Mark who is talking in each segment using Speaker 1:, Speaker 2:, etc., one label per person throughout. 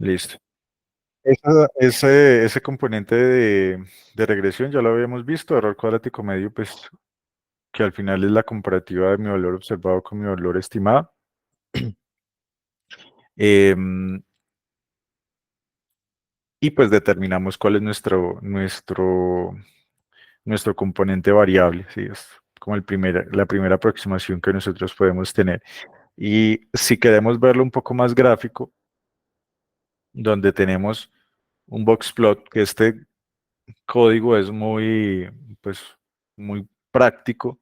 Speaker 1: Listo. Ese componente de regresión ya lo habíamos visto, error cuadrático medio, pues que al final es la comparativa de mi valor observado con mi valor estimado. Em, y pues determinamos cuál es nuestro componente variable, ¿sí? Es como la primera aproximación que nosotros podemos tener. Y si queremos verlo un poco más gráfico, donde tenemos un box plot, que este código es pues, muy práctico,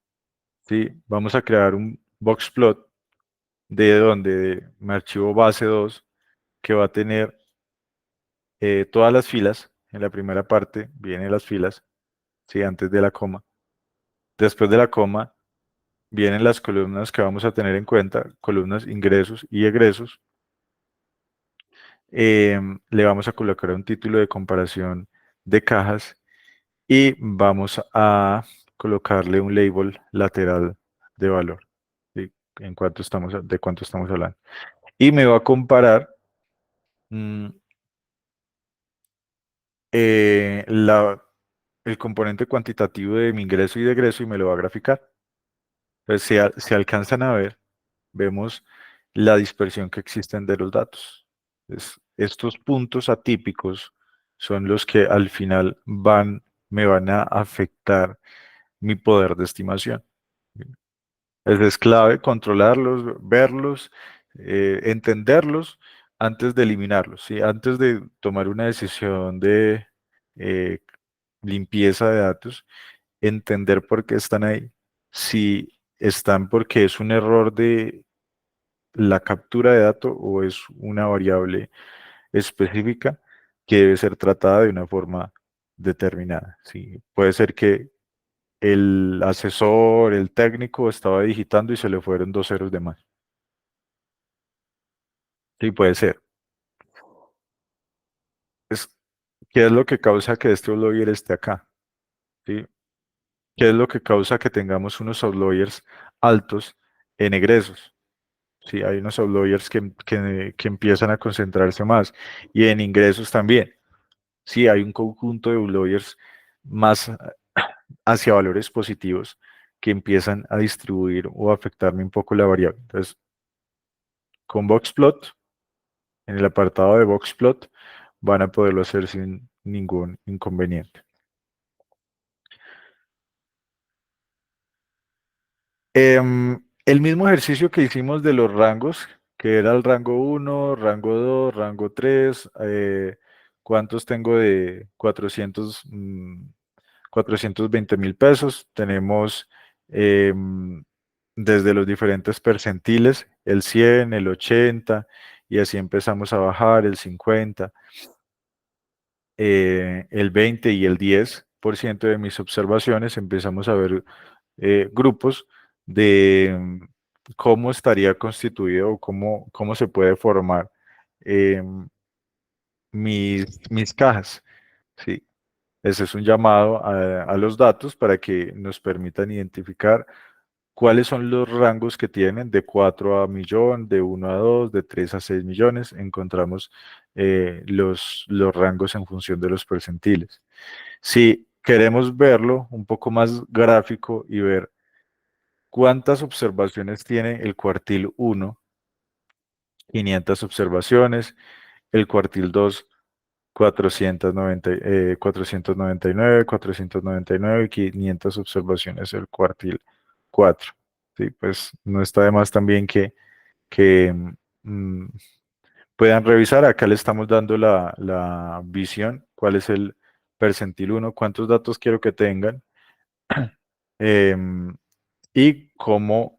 Speaker 1: ¿sí? Vamos a crear un box plot de donde mi archivo base 2 que va a tener todas las filas. En la primera parte vienen las filas, ¿sí? Antes de la coma. Después de la coma vienen las columnas que vamos a tener en cuenta, columnas ingresos y egresos. Le vamos a colocar un título de comparación de cajas y vamos a colocarle un label lateral de valor, ¿sí? De cuánto estamos hablando. Y me va a comparar mm, eh, la, el componente cuantitativo de mi ingreso y de egreso y me lo va a graficar. Entonces, si alcanzan a ver, vemos la dispersión que existen de los datos. Estos puntos atípicos son los que al final me van a afectar mi poder de estimación. Es clave controlarlos, verlos, entenderlos antes de eliminarlos, ¿sí? Antes de tomar una decisión de eh, limpieza de datos, entender por qué están ahí. Si están porque es un error de la captura de datos o es una variable específica que debe ser tratada de una forma determinada. ¿Sí? Puede ser que el asesor, el técnico estaba digitando y se le fueron dos ceros de más. Sí, puede ser. Es, ¿Qué es lo que causa que este outlier esté acá? ¿Sí? ¿Qué es lo que causa que tengamos unos outliers altos en egresos? Sí, hay unos outliers que empiezan a concentrarse más y en ingresos también. Sí, hay un conjunto de outliers más hacia valores positivos que empiezan a distribuir o afectarme un poco la variable. Entonces, con Boxplot, en el apartado de Boxplot, van a poderlo hacer sin ningún inconveniente. El mismo ejercicio que hicimos de los rangos, que era el rango 1, rango 2, rango 3, ¿cuántos tengo de 420.000 pesos? Tenemos desde los diferentes percentiles, el 100, el 80, y así empezamos a bajar, el 50, el 20 y el 10% de mis observaciones, empezamos a ver grupos de cómo estaría constituido o cómo se puede formar mis cajas. ¿Sí? Ese es un llamado a los datos para que nos permitan identificar cuáles son los rangos que tienen de 4 a millón, de 1 a 2, de 3 a 6 millones. Encontramos los rangos en función de los percentiles. Si queremos verlo un poco más gráfico y ver cuántas observaciones tiene el cuartil 1, 500 observaciones, el cuartil 2, 499 y 500 observaciones el cuartil 4. Sí, pues no está de más también que mm, puedan revisar. Acá le estamos dando la visión, cuál es el percentil 1, cuántos datos quiero que tengan em, y cómo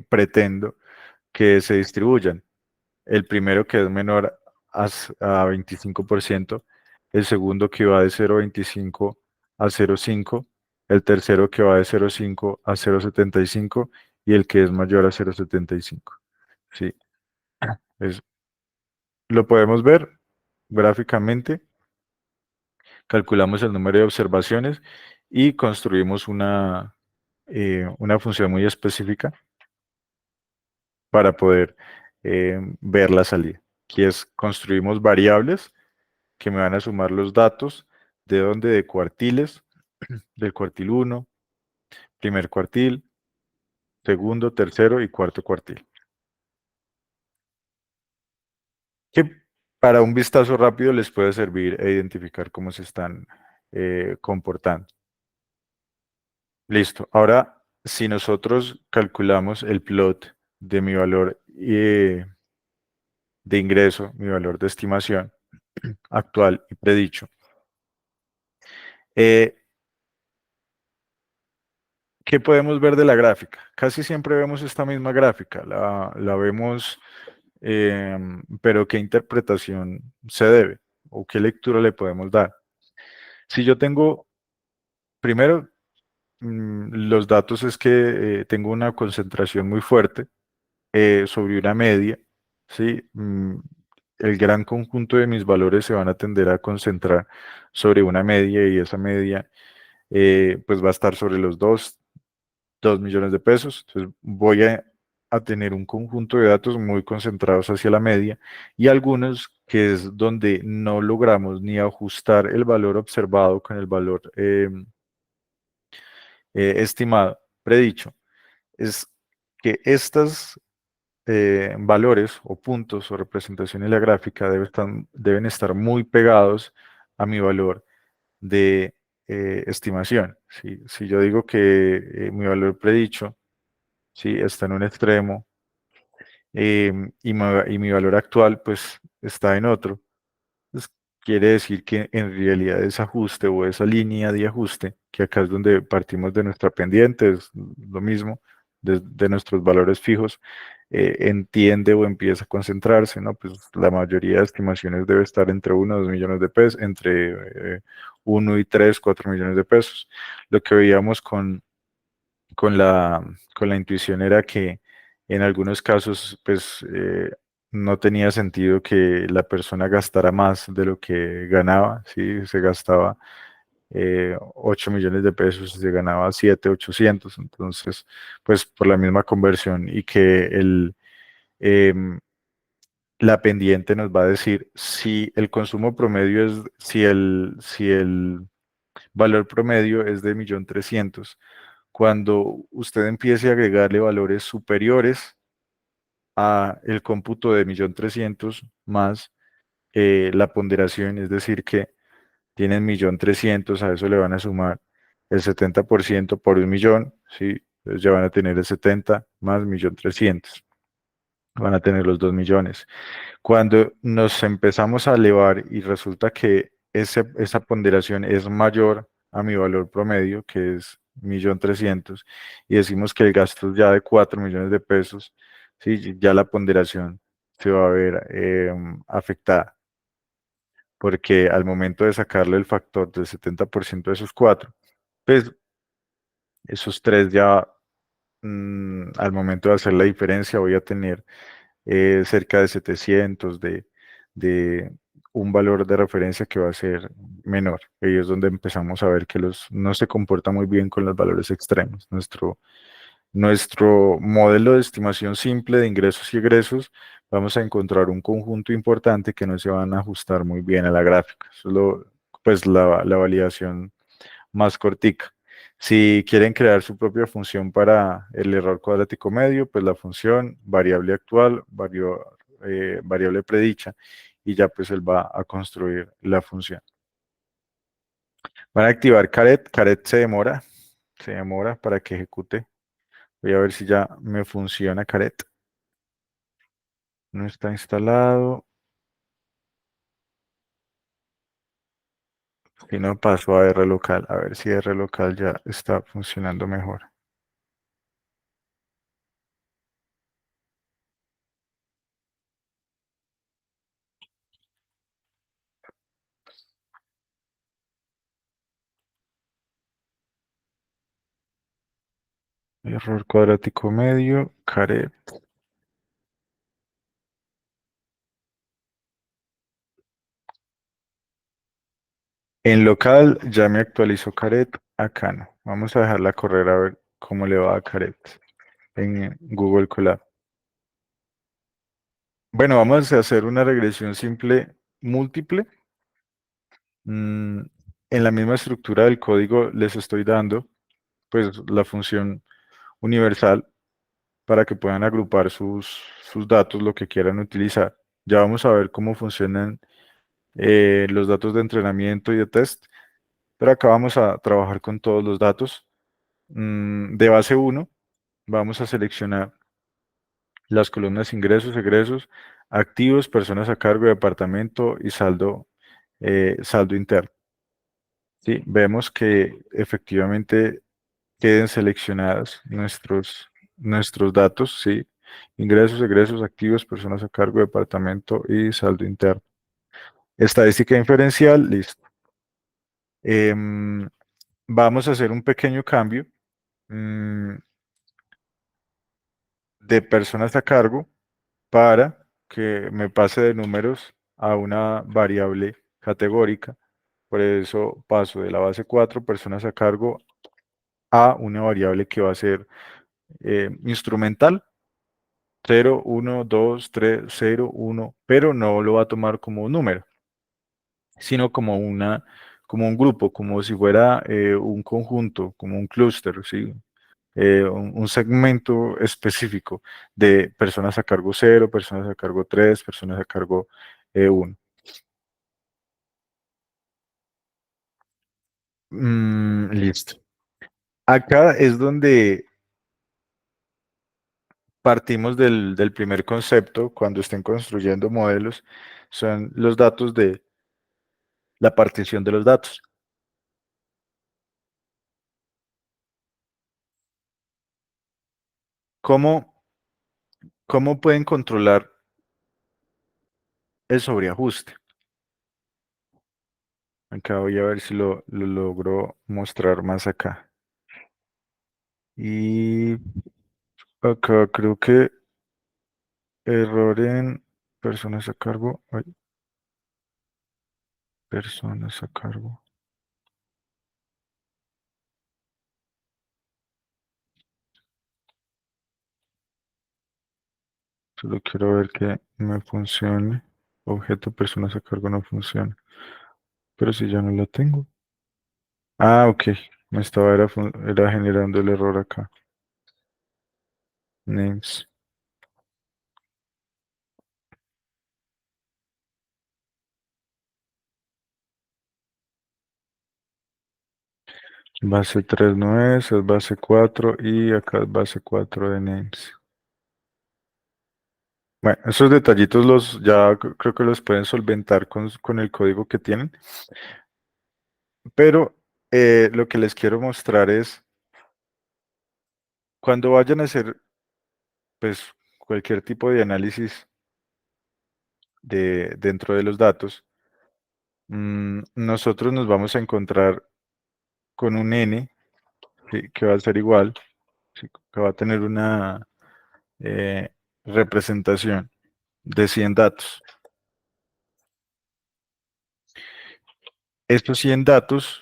Speaker 1: pretendo que se distribuyan. El primero que es menor a 25%, el segundo que va de 0,25 a 0,5, el tercero que va de 0,5 a 0,75 y el que es mayor a 0,75. Sí, es, lo podemos ver gráficamente, calculamos el número de observaciones y construimos una función muy específica para poder ver la salida. Aquí es, construimos variables que me van a sumar los datos de donde de cuartiles, del cuartil uno, primer cuartil, segundo, tercero y cuarto cuartil. Que para un vistazo rápido les puede servir e identificar cómo se están comportando. Listo. Ahora, si nosotros calculamos el plot de mi valor de ingreso, mi valor de estimación actual y predicho, eh, ¿qué podemos ver de la gráfica? Casi siempre vemos esta misma gráfica, la vemos, pero ¿qué interpretación se debe o qué lectura le podemos dar? Si yo tengo, primero, los datos es que tengo una concentración muy fuerte sobre una media, ¿sí? El gran conjunto de mis valores se van a tender a concentrar sobre una media y esa media pues va a estar sobre los 2 millones de pesos. Entonces voy a tener un conjunto de datos muy concentrados hacia la media y algunos que es donde no logramos ni ajustar el valor observado con el valor estimado, predicho. Es que estos valores o puntos o representación en la gráfica deben estar muy pegados a mi valor de estimación. ¿Sí? Si yo digo que mi valor predicho, ¿sí?, está en un extremo, y mi valor actual pues está en otro, pues, quiere decir que en realidad ese ajuste o esa línea de ajuste, que acá es donde partimos de nuestra pendiente, es lo mismo, de nuestros valores fijos, entiende o empieza a concentrarse, ¿no? Pues la mayoría de estimaciones debe estar entre 1 o 2 millones de pesos, entre 1 y 3, 4 millones de pesos. Lo que veíamos con la, con la intuición era que en algunos casos, pues, no tenía sentido que la persona gastara más de lo que ganaba, ¿sí? Se gastaba 8 millones de pesos y se ganaba 7, 800, entonces, pues, por la misma conversión y que em, la pendiente nos va a decir si el consumo promedio es, si el valor promedio es de 1.300.000. Cuando usted empiece a agregarle valores superiores a el cómputo de 1.300.000 más la ponderación, es decir, que tienen 1.300.000, a eso le van a sumar el 70% por 1 millón, ¿sí? Entonces ya van a tener el 70 más 1.300.000, van a tener los 2 millones. Cuando nos empezamos a elevar y resulta que esa ponderación es mayor a mi valor promedio, que es 1.300.000, y decimos que el gasto es ya de 4 millones de pesos, ¿sí? Ya la ponderación se va a ver afectada, porque al momento de sacarle el factor del 70% de esos cuatro, pues esos tres ya, al momento de hacer la diferencia voy a tener cerca de 700 de un valor de referencia que va a ser menor. Ahí es donde empezamos a ver que no se comporta muy bien con los valores extremos. Nuestro modelo de estimación simple de ingresos y egresos, vamos a encontrar un conjunto importante que no se van a ajustar muy bien a la gráfica. Eso es pues la validación más cortica. Si quieren crear su propia función para el error cuadrático medio, pues la función variable actual, variable predicha, y ya pues él va a construir la función. Van a activar caret, caret se demora para que ejecute. Voy a ver si ya me funciona caret. No está instalado. Si no, paso a R local, a ver si R local ya está funcionando mejor. Error cuadrático medio, caret. En local ya me actualizó caret, acá no. Vamos a dejarla correr a ver cómo le va a caret en Google Colab. Bueno, vamos a hacer una regresión simple múltiple. Mm, en la misma estructura del código les estoy dando pues la función universal para que puedan agrupar sus datos, lo que quieran utilizar. Ya vamos a ver cómo funcionan los datos de entrenamiento y de test, pero acá vamos a trabajar con todos los datos. De base uno vamos a seleccionar las columnas ingresos, egresos, activos, personas a cargo, departamento y saldo interno. ¿Sí? Vemos que efectivamente queden seleccionadas nuestros datos, ¿sí? Ingresos, egresos, activos, personas a cargo, departamento y saldo interno. Estadística inferencial, listo. Em, Vamos a hacer un pequeño cambio mm, de personas a cargo para que me pase de números a una variable categórica. Por eso paso de la base 4 personas a cargo, a una variable que va a ser instrumental, 0, 1, 2, 3, 0, 1, pero no lo va a tomar como un número, sino como un grupo, como si fuera un conjunto, como un clúster, ¿sí? Un segmento específico de personas a cargo 0, personas a cargo 3, personas a cargo 1. Listo. Acá es donde partimos del primer concepto cuando estén construyendo modelos, son los datos de la partición de los datos. ¿Cómo, cómo pueden controlar el sobreajuste? Acá voy a ver si lo logro mostrar más acá. Y acá creo que error en personas a cargo. Ay, personas a cargo. Solo quiero ver que me funcione. Objeto personas a cargo no funciona. Pero si ya no lo tengo. Ah, ok. Me estaba era generando el error acá. Names. Base 3 no es base 4 y acá es base 4 de names. Bueno, esos detallitos creo que los pueden solventar con el código que tienen, pero lo que les quiero mostrar es cuando vayan a hacer pues cualquier tipo de análisis dentro de los datos, nosotros nos vamos a encontrar con un n, ¿sí? Que va a ser igual, ¿sí? Que va a tener una eh, representación de 100 datos. Estos 100 datos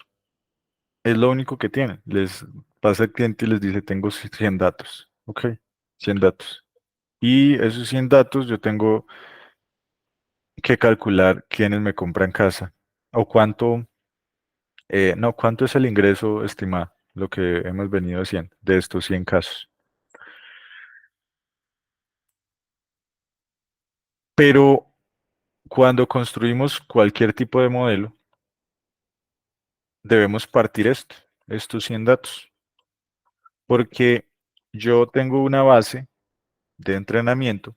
Speaker 1: es lo único que tienen. Les pasa el cliente y les dice, tengo 100 datos. Ok, 100 datos. Y esos 100 datos yo tengo que calcular quiénes me compran casa o no, cuánto es el ingreso estimado, lo que hemos venido haciendo de estos 100 casos. Pero cuando construimos cualquier tipo de modelo, debemos partir estos 100 datos, porque yo tengo una base de entrenamiento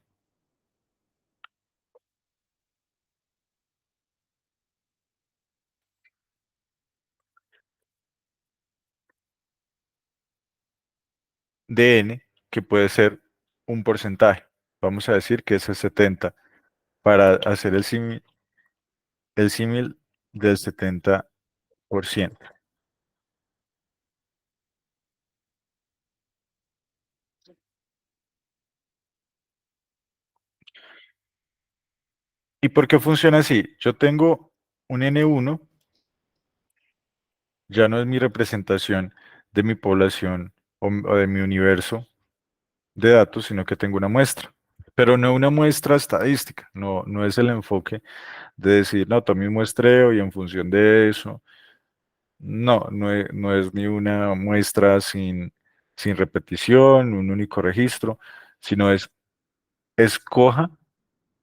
Speaker 1: de n que puede ser un porcentaje. Vamos a decir que es el 70 para hacer el símil del 70%. ¿Y por qué funciona así? Yo tengo un N1, ya no es mi representación de mi población o de mi universo de datos, sino que tengo una muestra. pero no una muestra estadística, no, no es el enfoque de decir, no, tome un muestreo y en función de eso, no, no es ni una muestra sin repetición, un único registro, sino es escoja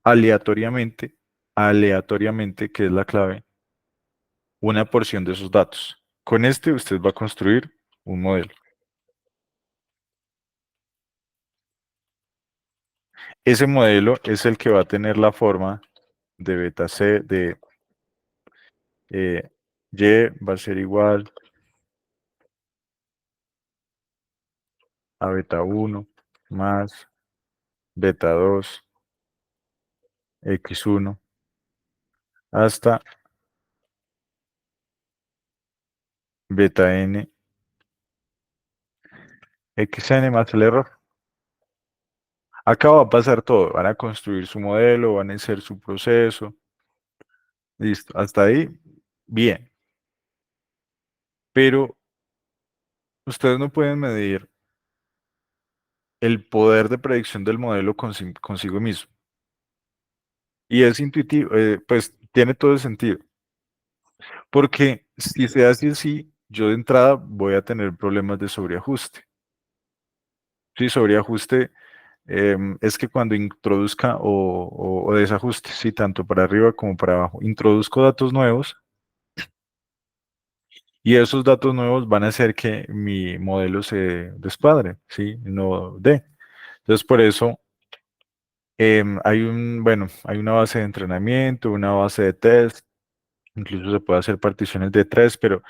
Speaker 1: aleatoriamente, aleatoriamente, que es la clave, una porción de esos datos. Con este usted va a construir un modelo. Ese modelo es el que va a tener la forma de beta C, de eh, Y va a ser igual a beta uno más beta 2 x1 hasta beta n xn más el error. Acá va a pasar todo, van a construir su modelo, van a hacer su proceso, listo, hasta ahí, bien, pero ustedes no pueden medir el poder de predicción del modelo consigo mismo. Y es intuitivo, pues tiene todo el sentido, porque si se hace así, yo de entrada voy a tener problemas de sobreajuste. Sí, sobreajuste es que cuando introduzca o desajuste, sí, tanto para arriba como para abajo, introduzco datos nuevos y esos datos nuevos van a hacer que mi modelo se descuadre, sí, no dé. Entonces, por eso bueno, hay una base de entrenamiento, una base de test, incluso se puede hacer particiones de tres, pero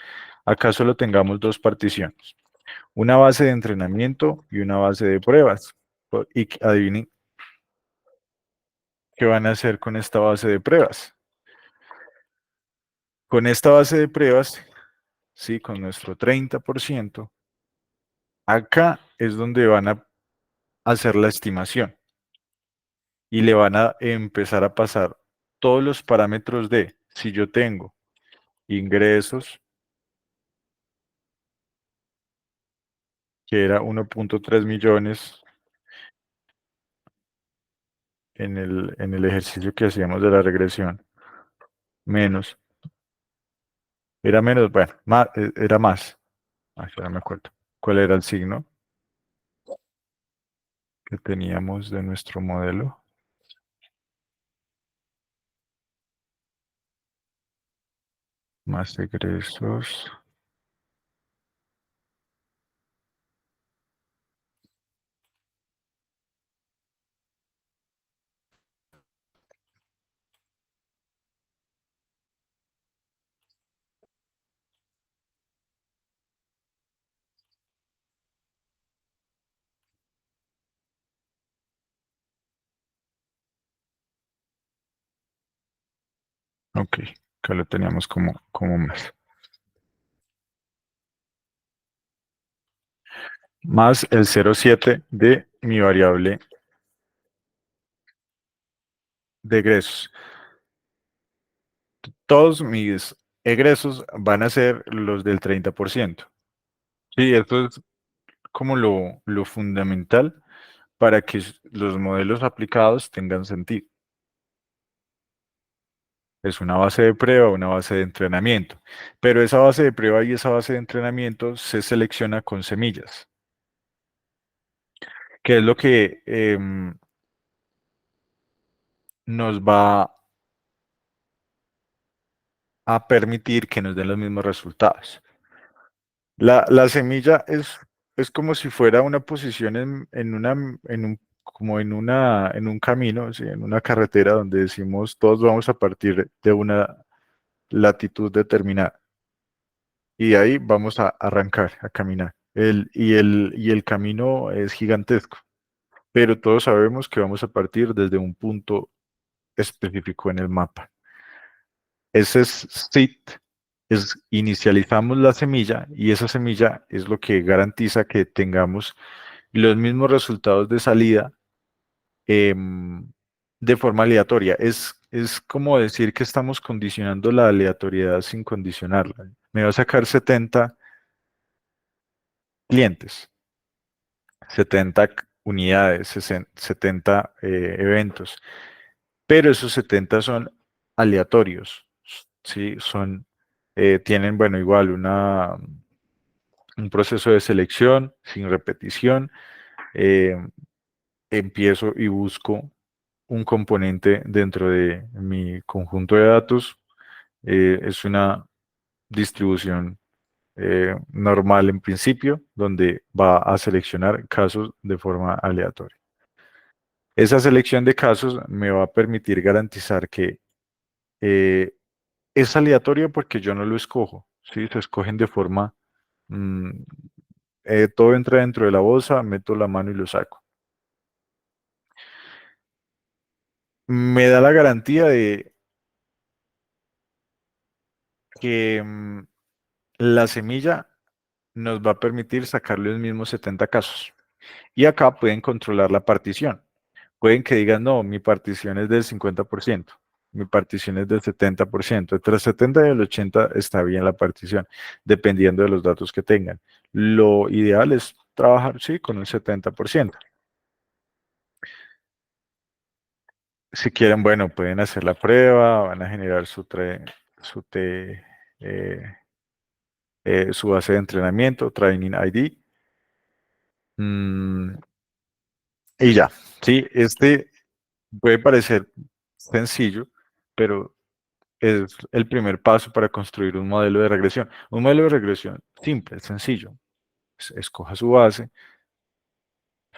Speaker 1: acá solo tengamos dos particiones, una base de entrenamiento y una base de pruebas. Y adivinen qué van a hacer con esta base de pruebas. Con esta base de pruebas, sí, con nuestro 30%, acá es donde van a hacer la estimación y le van a empezar a pasar todos los parámetros de si yo tengo ingresos, que era 1.3 millones en el ejercicio que hacíamos de la regresión, menos, era menos, bueno, más, era más, ya no me acuerdo cuál era el signo que teníamos de nuestro modelo, más egresos. Ok, acá lo teníamos como más. Más el 0,7 de mi variable de egresos. Todos mis egresos van a ser los del 30%. Sí, esto es como lo fundamental para que los modelos aplicados tengan sentido. Es una base de prueba, una base de entrenamiento. Pero esa base de prueba y esa base de entrenamiento se selecciona con semillas, que es lo que nos va a permitir que nos den los mismos resultados. La semilla es como si fuera una posición como en un camino, ¿sí? En una carretera donde decimos todos vamos a partir de una latitud determinada y de ahí vamos a arrancar, a caminar. Y el camino es gigantesco, pero todos sabemos que vamos a partir desde un punto específico en el mapa. Ese es seed, inicializamos la semilla y esa semilla es lo que garantiza que tengamos los mismos resultados de salida em, de forma aleatoria. Es como decir que estamos condicionando la aleatoriedad sin condicionarla. Me va a sacar 70 clientes, 70 unidades, 70 eventos, pero esos 70 son aleatorios, ¿sí? Tienen, bueno, igual un proceso de selección sin repetición. eh, Empiezo y busco un componente dentro de mi conjunto de datos. Es una distribución normal en principio, donde va a seleccionar casos de forma aleatoria. Esa selección de casos me va a permitir garantizar que eh, es aleatorio porque yo no lo escojo, ¿sí? Se escogen de forma, mm, todo entra dentro de la bolsa, meto la mano y lo saco. Me da la garantía de que la semilla nos va a permitir sacar los mismos 70 casos. Y acá pueden controlar la partición. Pueden que digan, no, mi partición es del 50%, mi partición es del 70%. Entre el 70 y el 80 está bien la partición, dependiendo de los datos que tengan. Lo ideal es trabajar, sí, con un 70%. Si quieren, bueno, pueden hacer la prueba, van a generar su, te- eh, su base de entrenamiento, Training ID, mm, y ya, sí, puede parecer sencillo, pero es el primer paso para construir un modelo de regresión. Un modelo de regresión simple, sencillo. Escoja su base,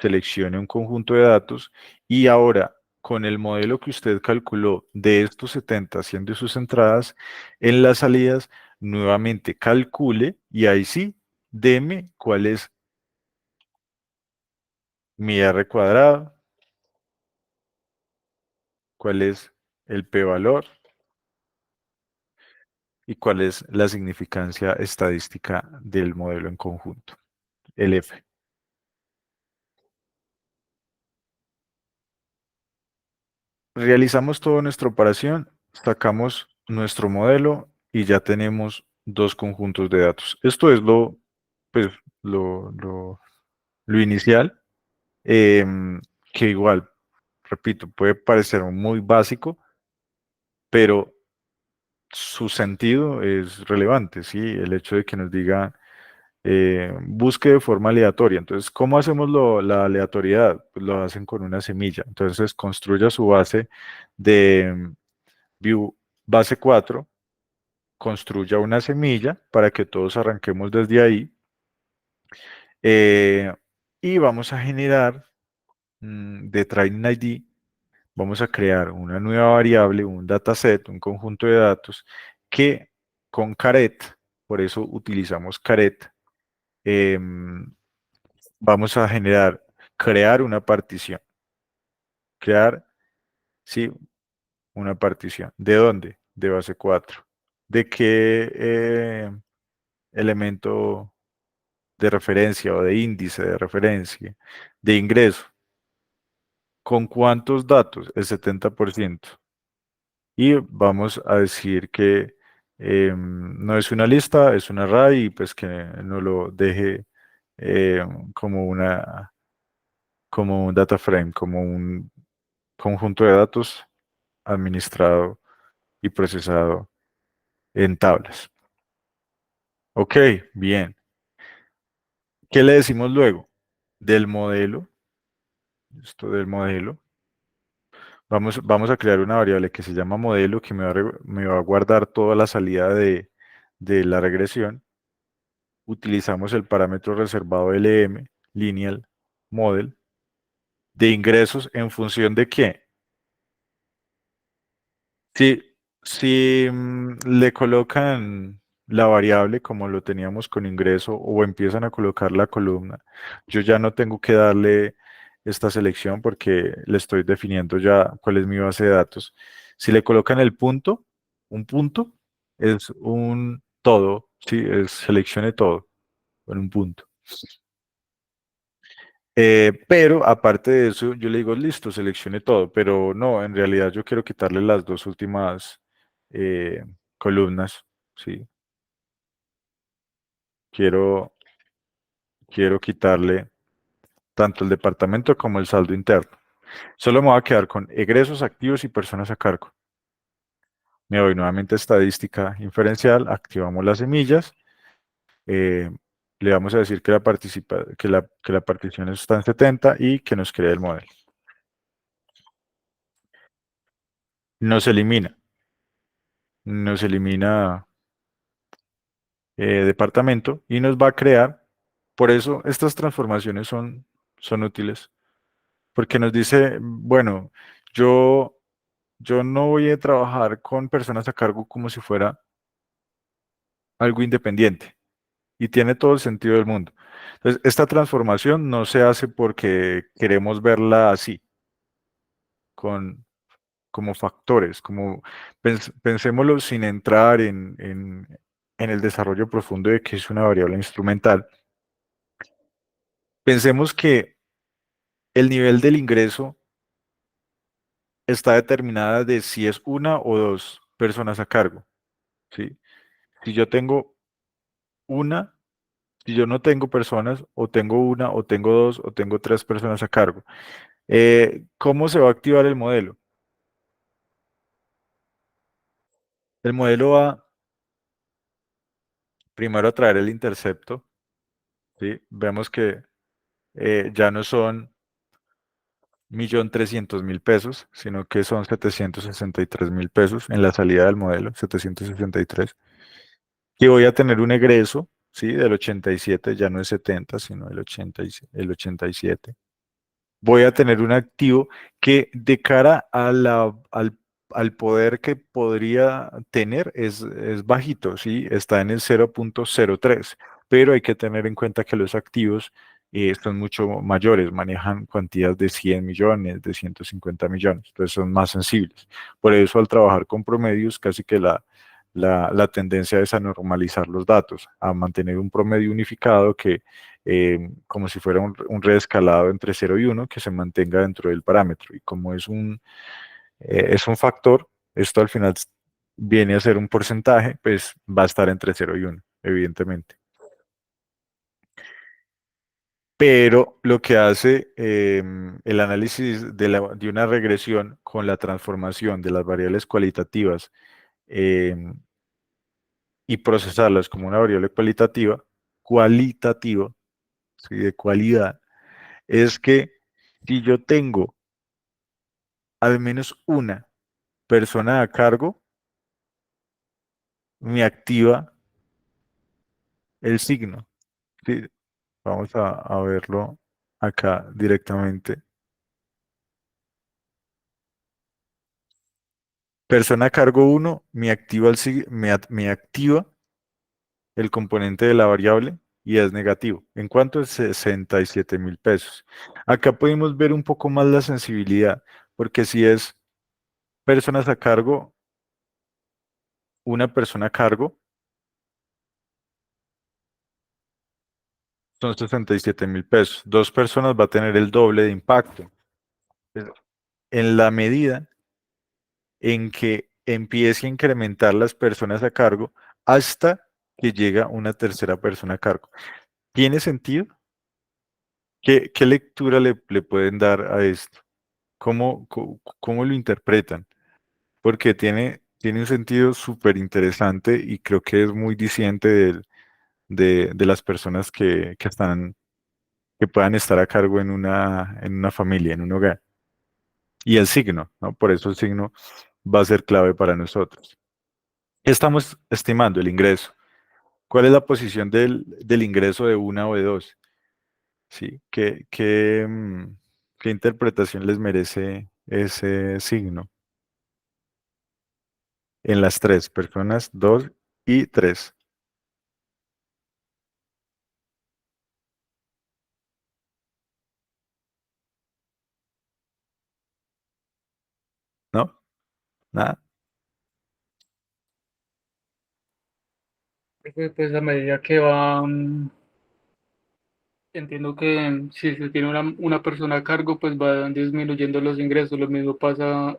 Speaker 1: seleccione un conjunto de datos y ahora, con el modelo que usted calculó de estos 70 haciendo sus entradas, en las salidas, nuevamente calcule y ahí sí, deme cuál es mi R cuadrado, cuál es el P valor y cuál es la significancia estadística del modelo en conjunto, el F. Realizamos toda nuestra operación, sacamos nuestro modelo y ya tenemos dos conjuntos de datos. Esto es pues, lo, lo, lo inicial, em, que igual, repito, puede parecer muy básico, pero su sentido es relevante, ¿sí? El hecho de que nos diga, busque de forma aleatoria. Entonces, ¿cómo hacemos la aleatoriedad? Pues lo hacen con una semilla. Entonces, construya su base de View base 4, construya una semilla para que todos arranquemos desde ahí. eh, y vamos a generar de Training ID, vamos a crear una nueva variable, un dataset, un conjunto de datos que con caret, por eso utilizamos caret, em, vamos a crear una partición, crear, sí, una partición. ¿De dónde? De base 4. ¿De qué elemento de referencia o de índice de referencia, de ingreso? ¿Con cuántos datos? El 70%. Y vamos a decir que no es una lista, es un array y pues que no lo deje como como un data frame, como un conjunto de datos administrado y procesado en tablas. Ok, bien. ¿Qué le decimos luego? Del modelo, esto del modelo. Vamos a crear una variable que se llama modelo que me va a guardar toda la salida de la regresión. Utilizamos el parámetro reservado LM, lineal model, de ingresos en función de qué. Si, si le colocan la variable como lo teníamos con ingreso o empiezan a colocar la columna, yo ya no tengo que darle esta selección porque le estoy definiendo ya cuál es mi base de datos. Si le colocan el punto, un punto es un todo, sí, seleccione todo con un punto. Pero aparte de eso, yo le digo, listo, seleccione todo, pero no, en realidad yo quiero quitarle las dos últimas eh, columnas, ¿sí? Quiero, quiero quitarle tanto el departamento como el saldo interno. Solo me voy a quedar con egresos, activos y personas a cargo. Me voy nuevamente a estadística inferencial, activamos las semillas, eh, le vamos a decir que que la partición está en 70 y que nos crea el modelo. Nos elimina, nos elimina departamento y nos va a crear, por eso estas transformaciones son útiles, porque nos dice, bueno, yo, yo no voy a trabajar con personas a cargo como si fuera algo independiente y tiene todo el sentido del mundo. Entonces, esta transformación no se hace porque queremos verla así, con, como factores, como pensémoslo sin entrar en el desarrollo profundo de qué es una variable instrumental. Pensemos que el nivel del ingreso está determinada de si es una o dos personas a cargo, ¿sí? Si yo tengo una, si yo no tengo personas, o tengo una, o tengo dos, o tengo tres personas a cargo. ¿Cómo se va a activar el modelo? El modelo va primero a traer el intercepto, ¿sí? Vemos que ya no son 1.300.000 pesos, sino que son 763.000 pesos en la salida del modelo, 763. Que voy a tener un egreso, ¿sí? Del 87, ya no es 70, sino el 87. Voy a tener un activo que de cara a al poder que podría tener es bajito, ¿sí? Está en el 0.03, pero hay que tener en cuenta que los activos son mucho mayores, manejan cuantías de 100 millones, de 150 millones, entonces son más sensibles. Por eso al trabajar con promedios, casi que la tendencia es a normalizar los datos, a mantener un promedio unificado que como si fuera un reescalado entre 0 y 1 que se mantenga dentro del parámetro. Y como es un factor, esto al final viene a ser un porcentaje, pues va a estar entre 0 y 1 evidentemente. Pero lo que hace el análisis de una regresión con la transformación de las variables cualitativas em, y procesarlas como una variable cualitativa, ¿sí? De cualidad, es que si yo tengo al menos una persona a cargo, me activa el signo. Sí, vamos a verlo acá directamente. Persona a cargo uno me activa me activa el componente de la variable y es negativo. ¿En cuánto? Es 67.000 pesos. Acá podemos ver un poco más la sensibilidad, porque si es personas a cargo, una persona a cargo, son 67.000 pesos. Dos personas va a tener el doble de impacto. Es- En la medida en que empiece a incrementar las personas a cargo hasta que llega una tercera persona a cargo. ¿Tiene sentido? ¿Qué lectura le pueden dar a esto? ¿Cómo lo interpretan? Porque tiene un sentido súper interesante y creo que es muy diciente de las personas que puedan estar a cargo en una familia, en un hogar. Y el signo, ¿no? Por eso el signo va a ser clave para nosotros. ¿Qué estamos estimando? El ingreso. ¿Cuál es la posición del ingreso de una o de dos? ¿Sí? ¿Qué interpretación les merece ese signo? En las tres personas, dos y tres, ¿no? Nada.
Speaker 2: Pues a medida que va, entiendo que si se tiene una persona a cargo, pues van disminuyendo los ingresos. Lo mismo pasa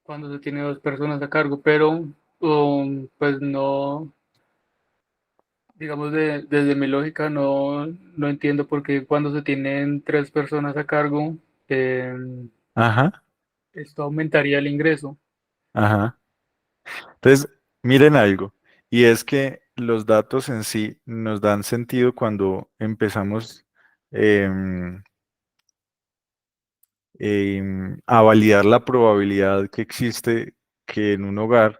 Speaker 2: cuando se tiene dos personas a cargo, pero pues no, Digamos, desde mi lógica no entiendo por qué cuando se tienen tres personas a cargo, eh,
Speaker 1: Ajá,
Speaker 2: esto aumentaría el ingreso.
Speaker 1: ajá. Entonces, miren algo, y es que los datos en sí nos dan sentido cuando empezamos em, a validar la probabilidad que existe que en un hogar,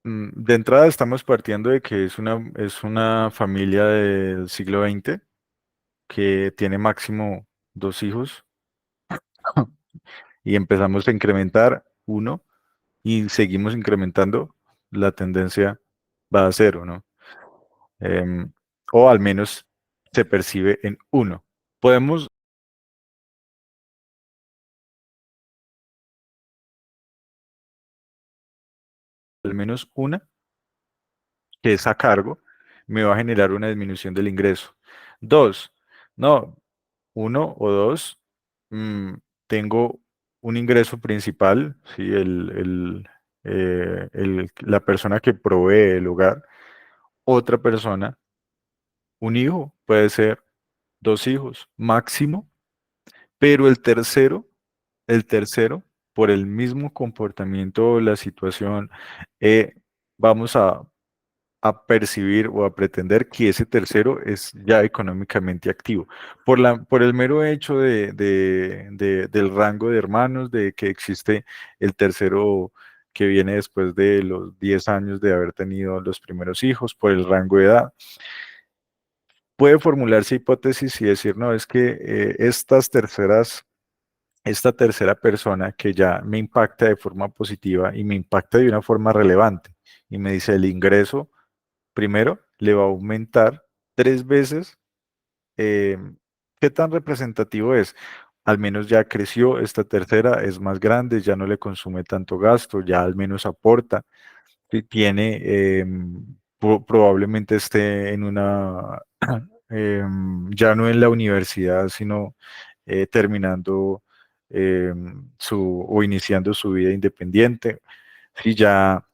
Speaker 1: de entrada estamos partiendo de que es una familia del siglo XX que tiene máximo dos hijos y empezamos a incrementar uno y seguimos incrementando, la tendencia va a cero, ¿no? Em, o al menos se percibe en uno. Podemos al menos una que es a cargo, me va a generar una disminución del ingreso. Dos, no, uno o dos, mm, tengo un ingreso principal, ¿sí? La persona que provee el hogar, otra persona, un hijo, puede ser dos hijos máximo, pero el tercero, por el mismo comportamiento o la situación, vamos a percibir o a pretender que ese tercero es ya económicamente activo. Por el mero hecho del rango de hermanos, de que existe el tercero que viene después de los 10 años de haber tenido los primeros hijos, por el rango de edad. Puede formularse hipótesis y decir, no, es que esta tercera persona que ya me impacta de forma positiva y me impacta de una forma relevante y me dice el ingreso primero, le va a aumentar tres veces. eh, ¿Qué tan representativo es? Al menos ya creció, esta tercera es más grande, ya no le consume tanto gasto, ya al menos aporta, tiene, probablemente esté en una, ya no en la universidad, sino terminando o iniciando su vida independiente. Si ya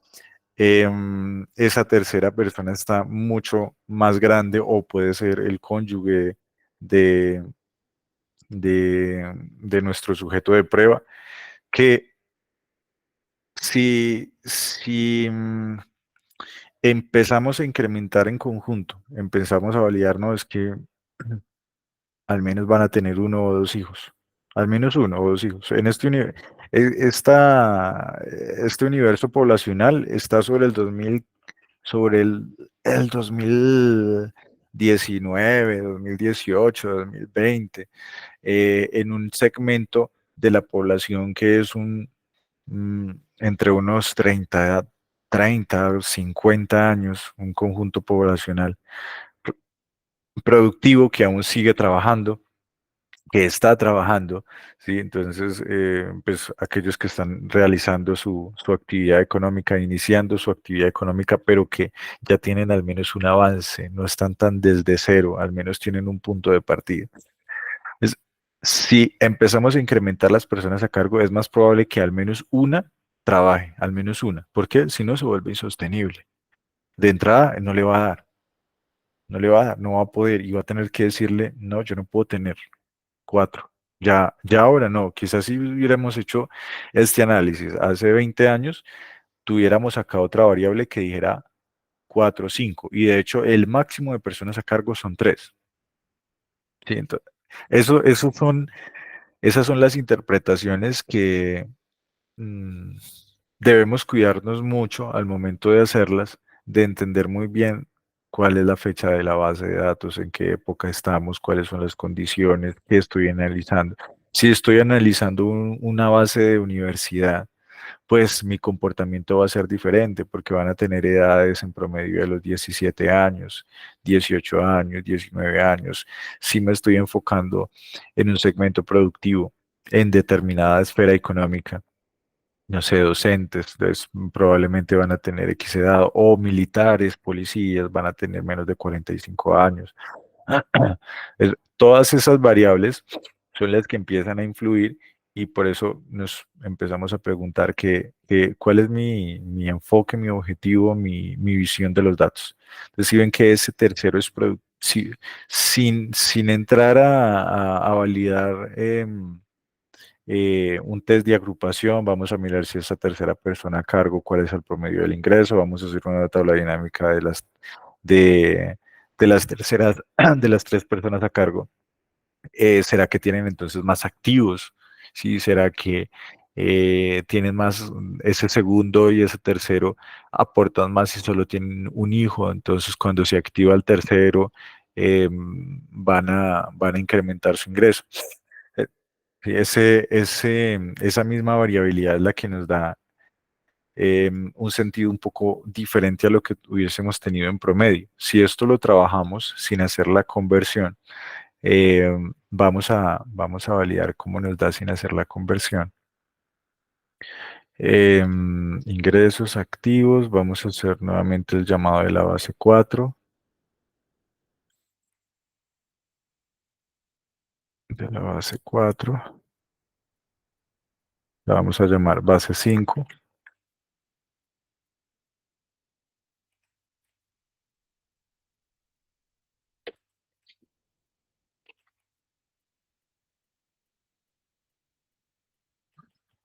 Speaker 1: esa tercera persona está mucho más grande o puede ser el cónyuge de, de nuestro sujeto de prueba, que si empezamos a incrementar en conjunto, empezamos a validar, no, es que al menos van a tener uno o dos hijos, al menos uno o dos hijos. Este universo poblacional está sobre el 2000, sobre el 2019, 2018, 2020, en un segmento de la población que es entre unos 50 años, un conjunto poblacional pr- productivo que aún sigue trabajando, que está trabajando, ¿sí? Entonces, pues aquellos que están realizando su actividad económica, iniciando su actividad económica, pero que ya tienen al menos un avance, no están tan desde cero, al menos tienen un punto de partida. Es- si empezamos a incrementar las personas a cargo, es más probable que al menos una trabaje, al menos una, porque si no se vuelve insostenible. De entrada, no le va a dar, no le va a dar, no va a poder y va a tener que decirle, no, yo no puedo tener cuatro. Ya ahora no, quizás si hubiéramos hecho este análisis hace 20 años, tuviéramos acá otra variable que dijera cuatro o cinco. Y de hecho, el máximo de personas a cargo son tres. ¿Sí? Entonces, eso esas son las interpretaciones que mm, debemos cuidarnos mucho al momento de hacerlas, de entender muy bien cuál es la fecha de la base de datos, en qué época estamos, cuáles son las condiciones que estoy analizando. Si estoy analizando una base de universidad, pues mi comportamiento va a ser diferente porque van a tener edades en promedio de los 17 años, 18 años, 19 años. Si me estoy enfocando en un segmento productivo, en determinada esfera económica, no sé, docentes, entonces probablemente van a tener X edad, o militares, policías, van a tener menos de 45 años. Todas esas variables son las que empiezan a influir y por eso nos empezamos a preguntar cuál es mi enfoque, mi objetivo, mi visión de los datos. Entonces, si ven que ese tercero es sin entrar a validar un test de agrupación, vamos a mirar si esa tercera persona a cargo, cuál es el promedio del ingreso, vamos a hacer una tabla dinámica de, de las terceras, de las tres personas a cargo. ¿Será que tienen entonces más activos? ¿Sí? ¿Será que tienen más, ese segundo y ese tercero aportan más si solo tienen un hijo? Entonces, cuando se activa el tercero, van a incrementar su ingreso. Eh, sí, esa misma variabilidad es la que nos da un sentido un poco diferente a lo que hubiésemos tenido en promedio. Si esto lo trabajamos sin hacer la conversión, eh, vamos a validar cómo nos da sin hacer la conversión. Ingresos activos, vamos a hacer nuevamente el llamado de la base 4, de la base 4, la vamos a llamar base 5.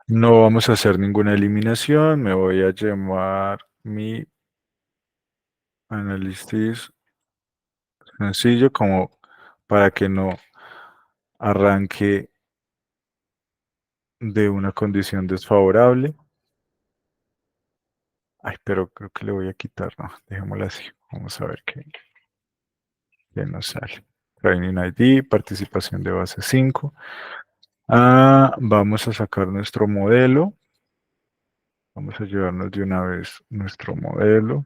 Speaker 1: No vamos a hacer ninguna eliminación, me voy a llamar mi análisis sencillo como para que no arranque de una condición desfavorable. Ay, pero creo que le voy a quitar, no, dejémosla así. Vamos a ver qué nos sale. Training ID, participación de base 5. Vamos a sacar nuestro modelo. Vamos a llevarnos de una vez nuestro modelo.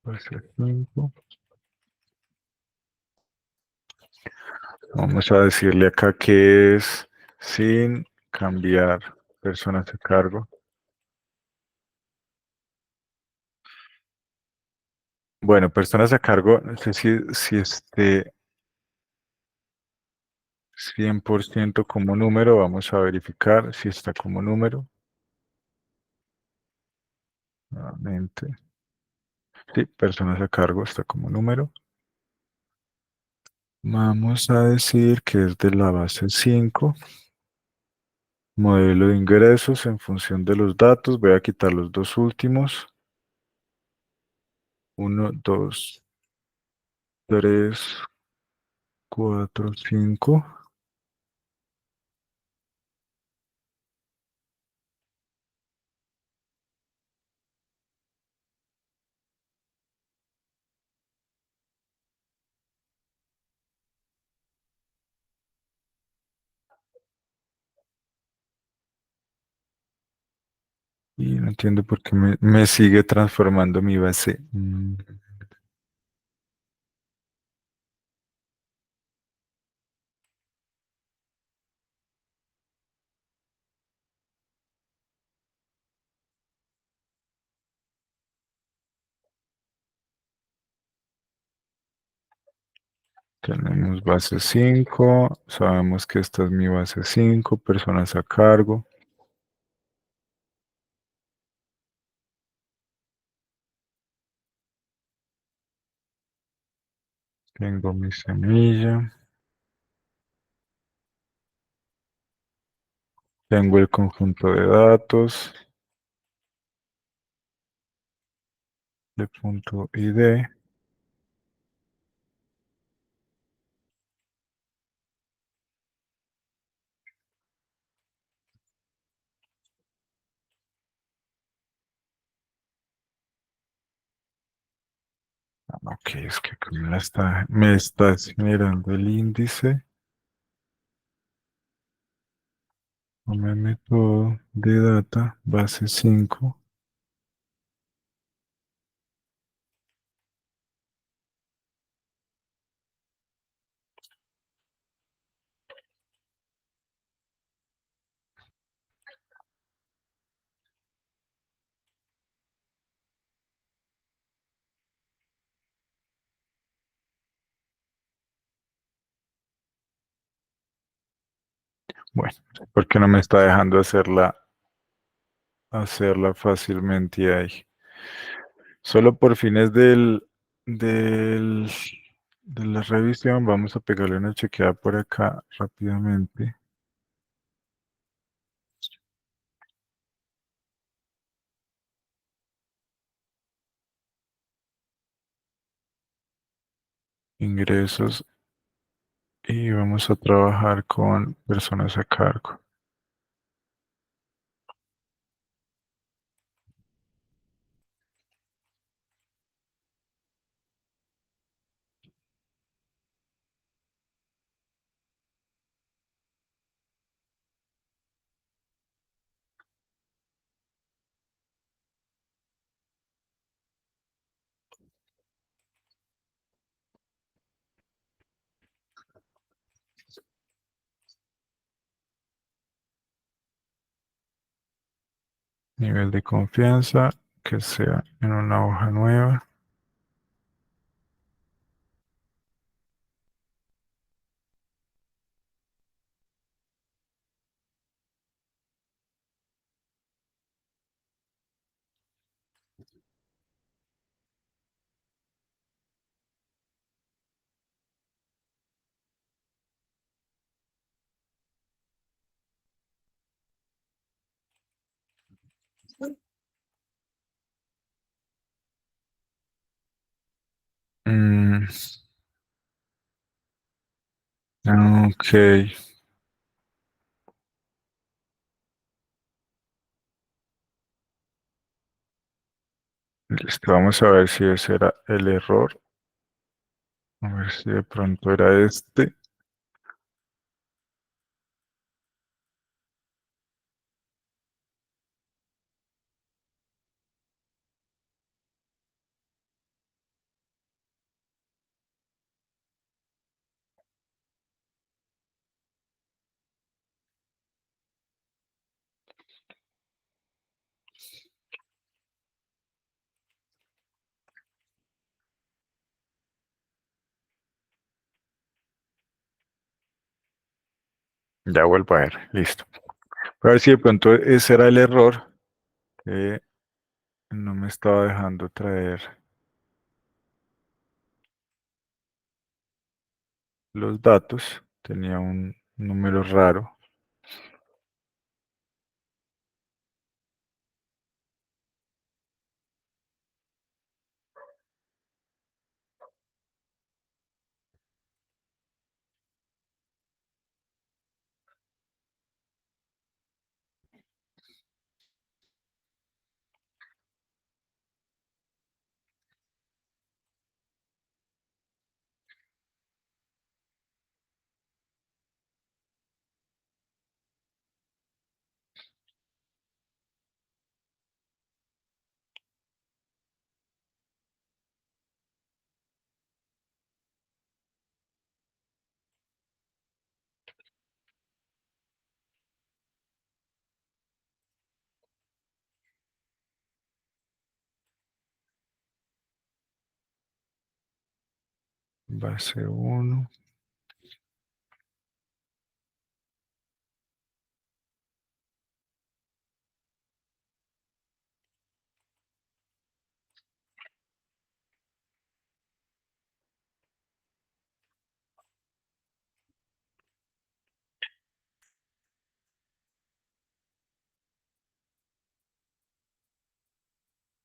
Speaker 1: Base 5. Vamos a decirle acá que es sin cambiar personas a cargo. Bueno, personas a cargo, no sé si esté 100% como número. Vamos a verificar si está como número. Nuevamente. Sí, personas a cargo está como número. Vamos a decir que es de la base 5. Modelo de ingresos en función de los datos. Voy a quitar los dos últimos. 1, 2, 3, 4, 5. Y no entiendo por qué me sigue transformando mi base. Tenemos base 5. Sabemos que esta es mi base 5. Personas a cargo. Tengo mi semilla. Tengo el conjunto de datos de punto ID. Ok, es que acá me está generando el índice. Come método de data, base 5. Bueno, porque no me está dejando hacerla fácilmente ahí. Solo por fines del, de la revisión, vamos a pegarle una chequeada por acá rápidamente. Ingresos y vamos a trabajar con personas a cargo. Nivel de confianza, que sea en una hoja nueva. Mm, ok, listo. Vamos a ver si ese era el error. A ver si de pronto era este. Ya vuelvo a ver, listo. A ver si de pronto ese era el error que no me estaba dejando traer los datos. Tenía un número raro. Base uno.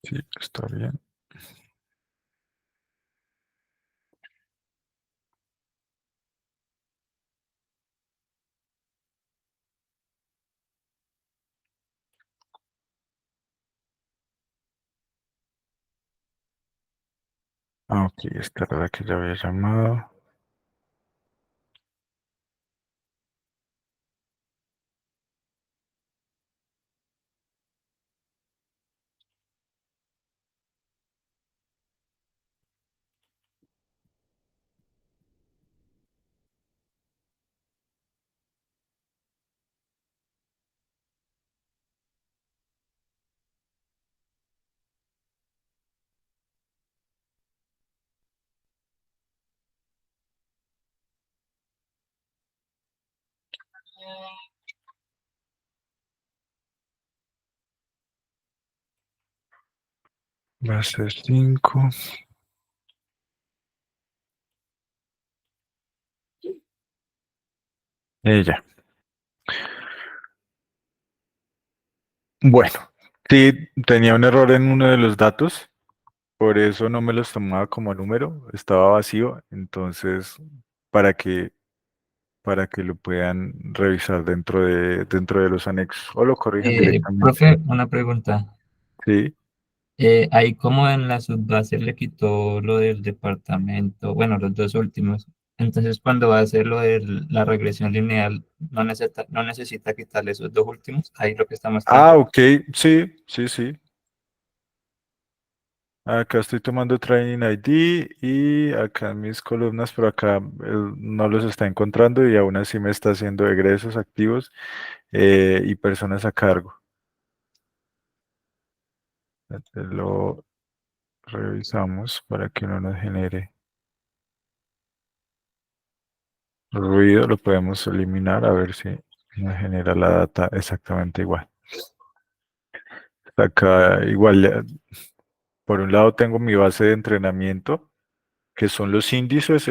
Speaker 1: Sí, está bien. Ah, ok, esta era la que ya había llamado. Va a ser 5. Ya. Bueno, sí, tenía un error en uno de los datos, por eso no me los tomaba como número, estaba vacío, entonces para que para que lo puedan revisar dentro de los anexos o lo corrijan directamente.
Speaker 3: Profe, una pregunta.
Speaker 1: Sí.
Speaker 3: Ahí como en la subbase le quitó lo del departamento, bueno, los dos últimos. Entonces, cuando va a hacer lo de la regresión lineal, no necesita quitarle esos dos últimos. Ahí lo que está mostrando.
Speaker 1: Ah, ok, sí, sí, sí. Acá estoy tomando Training ID y acá en mis columnas, pero acá él no los está encontrando y aún así me está haciendo egresos activos y personas a cargo. Lo revisamos para que no nos genere ruido, lo podemos eliminar a ver si nos genera la data exactamente igual. Acá igual, por un lado tengo mi base de entrenamiento, que son los índices.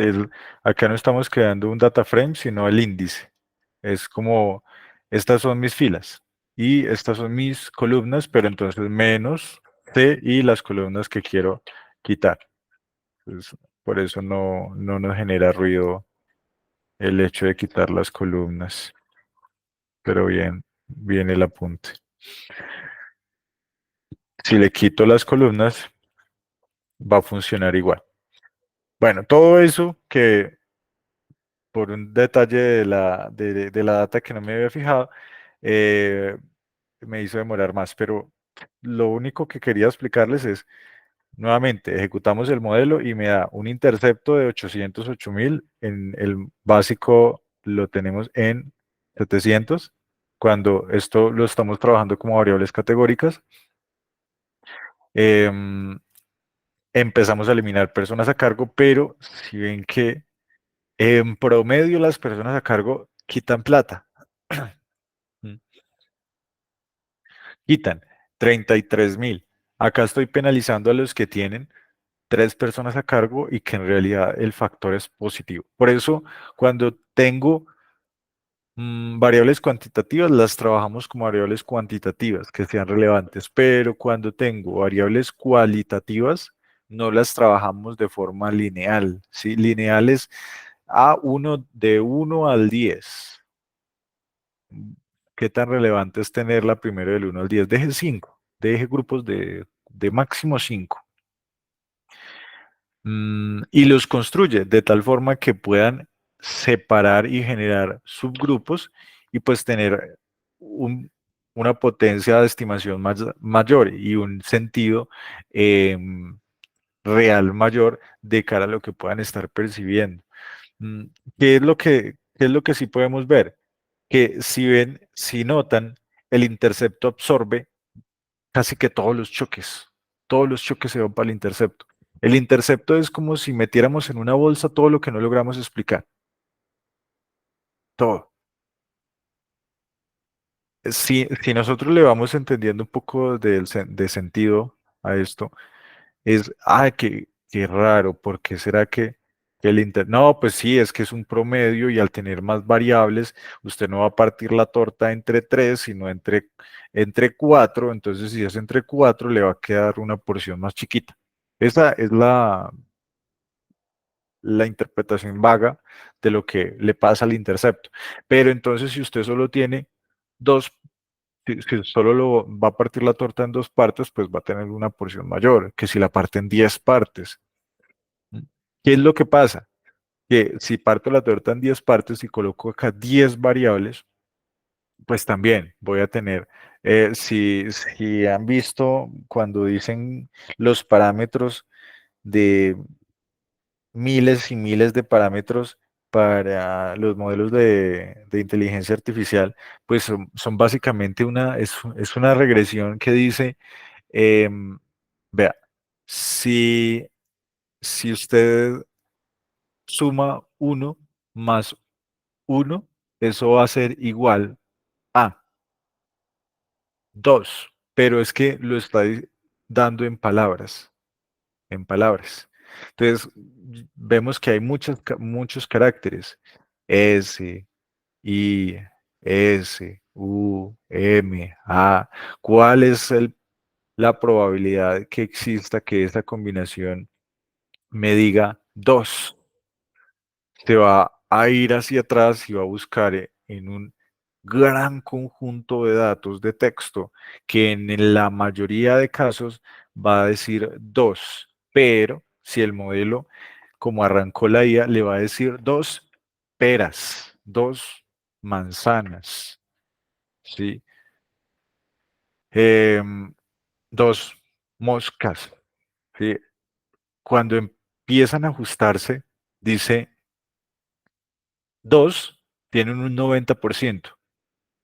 Speaker 1: Acá no estamos creando un data frame, sino el índice. Es como, estas son mis filas y estas son mis columnas, pero entonces menos T y las columnas que quiero quitar. Entonces, por eso no nos genera ruido el hecho de quitar las columnas. Pero bien, bien el apunte. Si le quito las columnas, va a funcionar igual. Bueno, todo eso que por un detalle de la data que no me había fijado, eh, me hizo demorar más. Pero lo único que quería explicarles es, nuevamente, ejecutamos el modelo y me da un intercepto de 808.000. En el básico lo tenemos en 700. Cuando esto lo estamos trabajando como variables categóricas, em, empezamos a eliminar personas a cargo, pero si ven que en promedio las personas a cargo quitan plata. Mm. Quitan 33.000. Acá estoy penalizando a los que tienen 3 personas a cargo y que en realidad el factor es positivo. Por eso, cuando tengo variables cuantitativas, las trabajamos como variables cuantitativas, que sean relevantes, pero cuando tengo variables cualitativas, no las trabajamos de forma lineal, ¿sí? Lineales a uno de 1 al 10. ¿Qué tan relevante es tenerla primero del 1 al 10? Deje 5, deje grupos de máximo 5. Y los construye de tal forma que puedan separar y generar subgrupos y pues tener un- una potencia de estimación mayor y un sentido em, real mayor de cara a lo que puedan estar percibiendo. Mm, qué es lo que sí podemos ver? Que si ven, si notan, el intercepto absorbe casi que todos los choques se van para el intercepto. El intercepto es como si metiéramos en una bolsa todo lo que no logramos explicar, todo. Si nosotros le vamos entendiendo un poco de sentido a esto, es, qué raro, ¿por qué será que No, pues sí, es que es un promedio y al tener más variables, usted no va a partir la torta entre tres, sino entre cuatro, entonces si es entre cuatro, le va a quedar una porción más chiquita. Esa es la interpretación vaga de lo que le pasa al intercepto. Pero entonces si usted solo tiene dos, si solo lo va a partir la torta en 2 partes, pues va a tener una porción mayor que si la parte en 10 partes. ¿Mm? ¿Qué es lo que pasa? Que si parto la torta en 10 partes y coloco acá 10 variables, pues también voy a tener, si han visto cuando dicen los parámetros de miles y miles de parámetros para los modelos de inteligencia artificial, pues son básicamente es una regresión que dice, em, vea, si, si usted suma uno más uno, eso va a ser igual a 2, pero es que lo está, dando en palabras, en palabras. Entonces, vemos que hay muchos caracteres. S, I, S, U, M, A. ¿Cuál es la probabilidad que exista que esta combinación me diga 2? Se va a ir hacia atrás y va a buscar en un gran conjunto de datos de texto que en la mayoría de casos va a decir 2, pero si el modelo, como arrancó la IA, le va a decir 2 peras, 2 manzanas, ¿sí? Em, 2 moscas, ¿sí? Cuando empiezan a ajustarse, dice 2 tienen un 90%.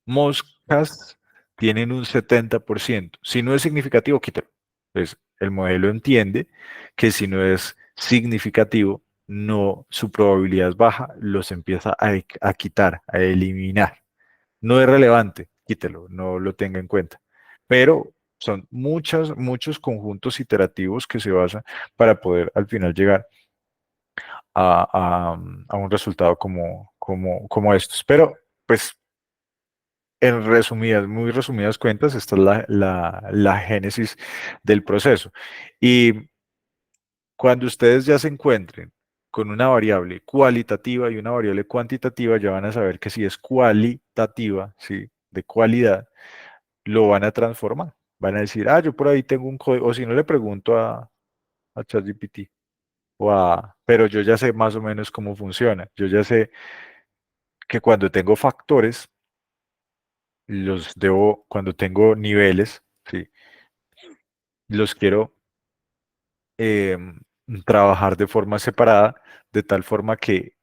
Speaker 1: Moscas tienen un 70%. Si no es significativo, quítalo. Pues el modelo entiende que si no es significativo, no, su probabilidad es baja, los empieza a quitar, a eliminar. No es relevante, quítelo, no lo tenga en cuenta. Pero son muchos conjuntos iterativos que se basan para poder al final llegar a un resultado como estos. Pero, pues, en resumidas, muy resumidas cuentas, esta es la génesis del proceso. Y cuando ustedes ya se encuentren con una variable cualitativa y una variable cuantitativa, ya van a saber que si es cualitativa, ¿sí? De cualidad, lo van a transformar. Van a decir, ah, yo por ahí tengo un código, o si no le pregunto a ChatGPT, pero yo ya sé más o menos cómo funciona. Yo ya sé que cuando tengo factores, los debo, cuando tengo niveles, ¿sí? Los quiero em, trabajar de forma separada, de tal forma que,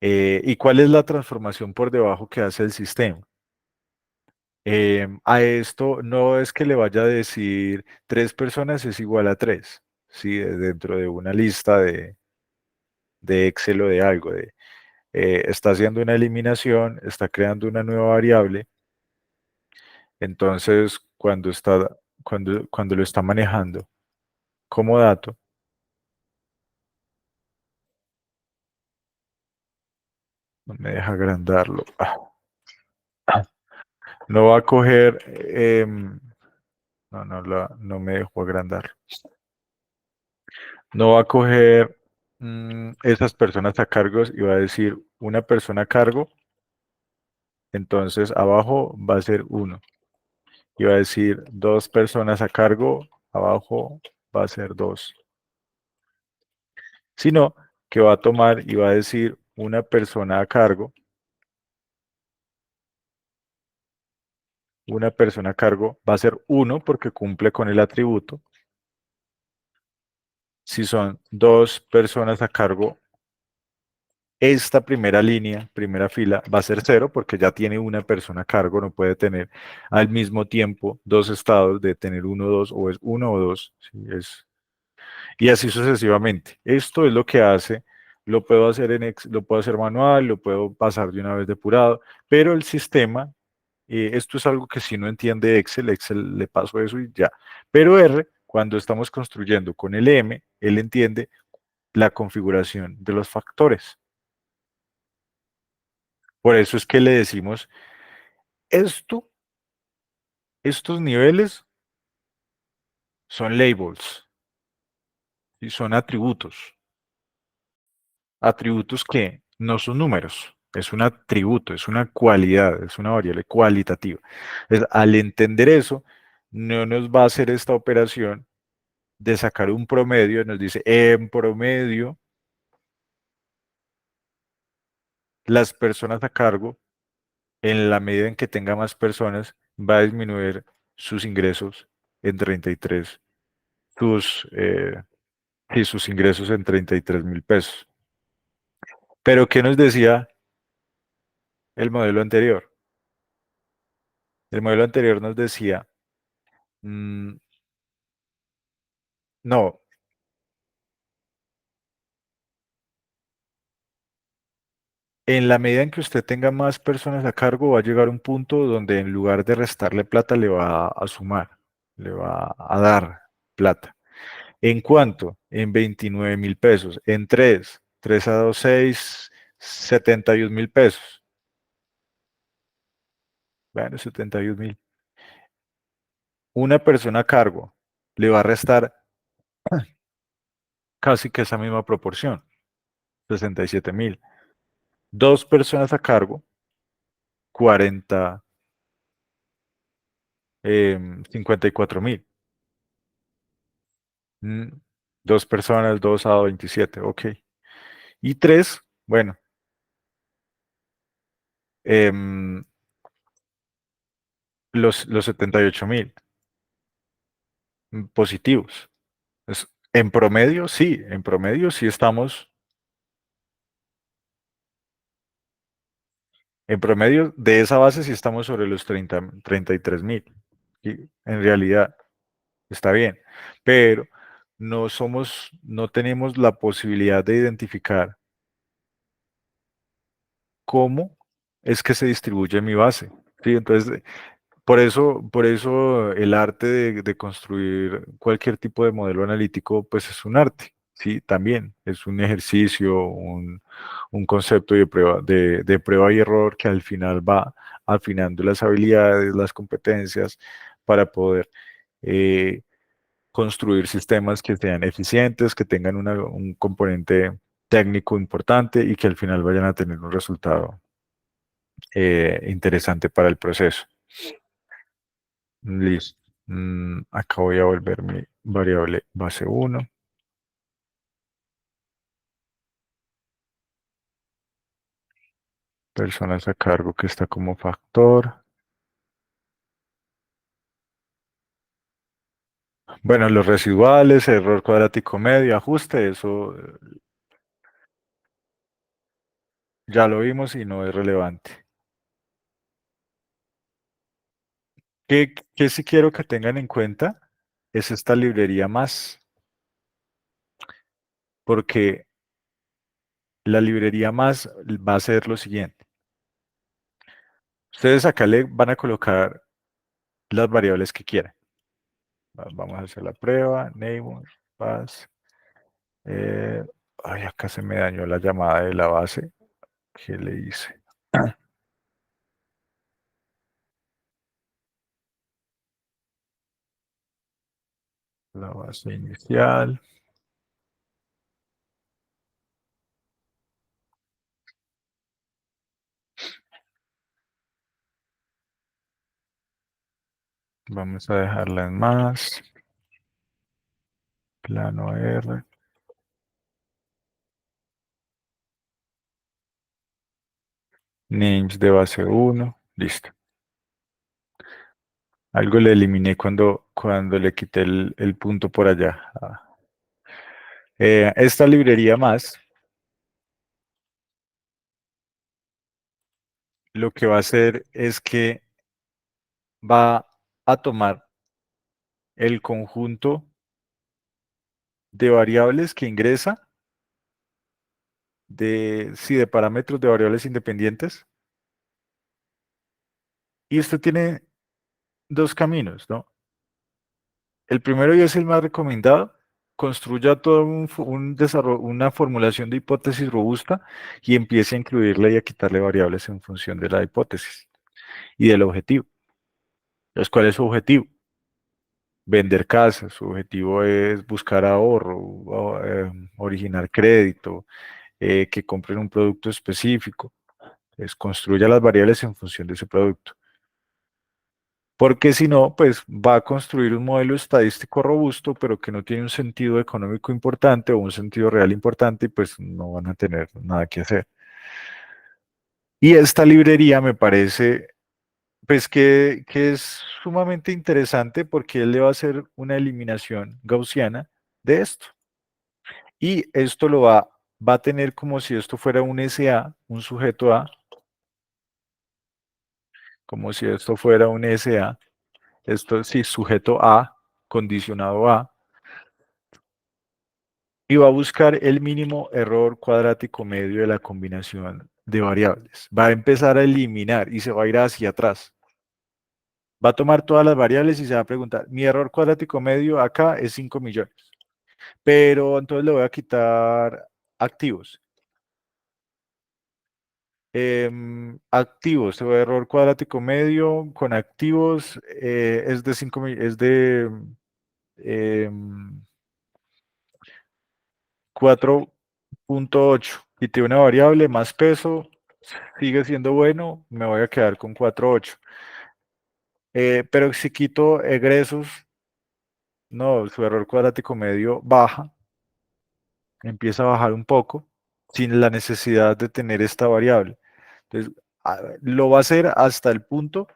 Speaker 1: ¿y cuál es la transformación por debajo que hace el sistema? A esto no es que le vaya a decir 3 personas es igual a 3, ¿sí? Dentro de una lista de Excel o de algo, está haciendo una eliminación, está creando una nueva variable, entonces cuando lo está manejando como dato, no me deja agrandarlo. No va a coger, no me dejó agrandar. No va a coger esas personas a cargo y va a decir una persona a cargo, entonces abajo va a ser 1. Y va a decir 2 personas a cargo, abajo va a ser 2. Sino que va a tomar y va a decir una persona a cargo, una persona a cargo va a ser 1 porque cumple con el atributo. Si son 2 personas a cargo, esta primera línea, primera fila, va a ser 0 porque ya tiene una persona a cargo, no puede tener al mismo tiempo 2 estados de tener 1, 2 o es 1 o 2. ¿Sí? Y así sucesivamente. Esto es lo que hace, lo puedo hacer lo puedo hacer manual, lo puedo pasar de una vez depurado, pero el sistema, esto es algo que si no entiende Excel le paso eso y ya. Pero R, cuando estamos construyendo con LM, él entiende la configuración de los factores. Por eso es que le decimos, esto, estos niveles son labels y son atributos. Atributos que no son números, es un atributo, es una cualidad, es una variable cualitativa. Entonces, al entender eso, no nos va a hacer esta operación de sacar un promedio, nos dice, en promedio, las personas a cargo, en la medida en que tenga más personas, va a disminuir sus ingresos en 33, sus, y sus ingresos en 33.000 pesos. Pero, ¿qué nos decía el modelo anterior? El modelo anterior nos decía, mm, no, en la medida en que usted tenga más personas a cargo, va a llegar un punto donde en lugar de restarle plata, le va a sumar, le va a dar. plata. ¿En cuánto? En 29.000 pesos. En 3 a 2, 6, 71.000 pesos. Bueno, 71.000. Una persona a cargo le va a restar casi que esa misma proporción, 67.000. Dos personas a cargo, 40, 54.000. Mm, Dos personas, 2 a 27, ok. Y tres, bueno, em, los 78.000 positivos. En promedio sí estamos, en promedio de esa base sí estamos sobre los 33.000. Y en realidad está bien, pero no tenemos la posibilidad de identificar cómo es que se distribuye mi base. ¿Sí? Entonces, por eso el arte de construir cualquier tipo de modelo analítico, pues es un arte, ¿sí? También es un ejercicio, un concepto de prueba y error que al final va afinando las habilidades, las competencias para poder eh, construir sistemas que sean eficientes, que tengan un componente técnico importante y que al final vayan a tener un resultado interesante para el proceso. Listo. Acá voy a volver mi variable base uno. Personas a cargo que está como factor. Bueno, los residuales, error cuadrático medio, ajuste, eso ya lo vimos y no es relevante. ¿Qué sí quiero que tengan en cuenta? Es esta librería más, porque la librería más va a ser lo siguiente. Ustedes acá le van a colocar las variables que quieran. Vamos a hacer la prueba, neighbor, pass. Eh, Ay, acá se me dañó la llamada de la base. ¿Qué le hice? La base inicial. Vamos a dejarla en más. Plano R. Names de base 1. Listo. Algo le eliminé cuando le quité el punto por allá. Esta librería más lo que va a hacer es que va a tomar el conjunto de variables que ingresa, sí, de parámetros de variables independientes. Y esto tiene dos caminos, ¿no? El primero y es el más recomendado, construya todo un desarrollo, una formulación de hipótesis robusta y empiece a incluirle y a quitarle variables en función de la hipótesis y del objetivo. Entonces, ¿cuál es su objetivo? Vender casas, su objetivo es buscar ahorro, originar crédito, que compren un producto específico. Entonces, construya las variables en función de ese producto. Porque si no, pues va a construir un modelo estadístico robusto, pero que no tiene un sentido económico importante o un sentido real importante y pues no van a tener nada que hacer. Y esta librería me parece pues que es sumamente interesante porque él le va a hacer una eliminación gaussiana de esto. Y esto va a tener como si esto fuera un SA, un sujeto A, como si esto fuera un SA, esto sí, sujeto A, condicionado A, y va a buscar el mínimo error cuadrático medio de la combinación de variables. Va a empezar a eliminar y se va a ir hacia atrás. Va a tomar todas las variables y se va a preguntar, mi error cuadrático medio acá es 5 millones, pero entonces le voy a quitar activos. Activos, error cuadrático medio con activos es de 5, es de em, 4,8. Quité una variable más peso, sigue siendo bueno, me voy a quedar con 4,8. Pero si quito egresos, no, su error cuadrático medio baja, empieza a bajar un poco, sin la necesidad de tener esta variable. Entonces, lo va a hacer hasta el punto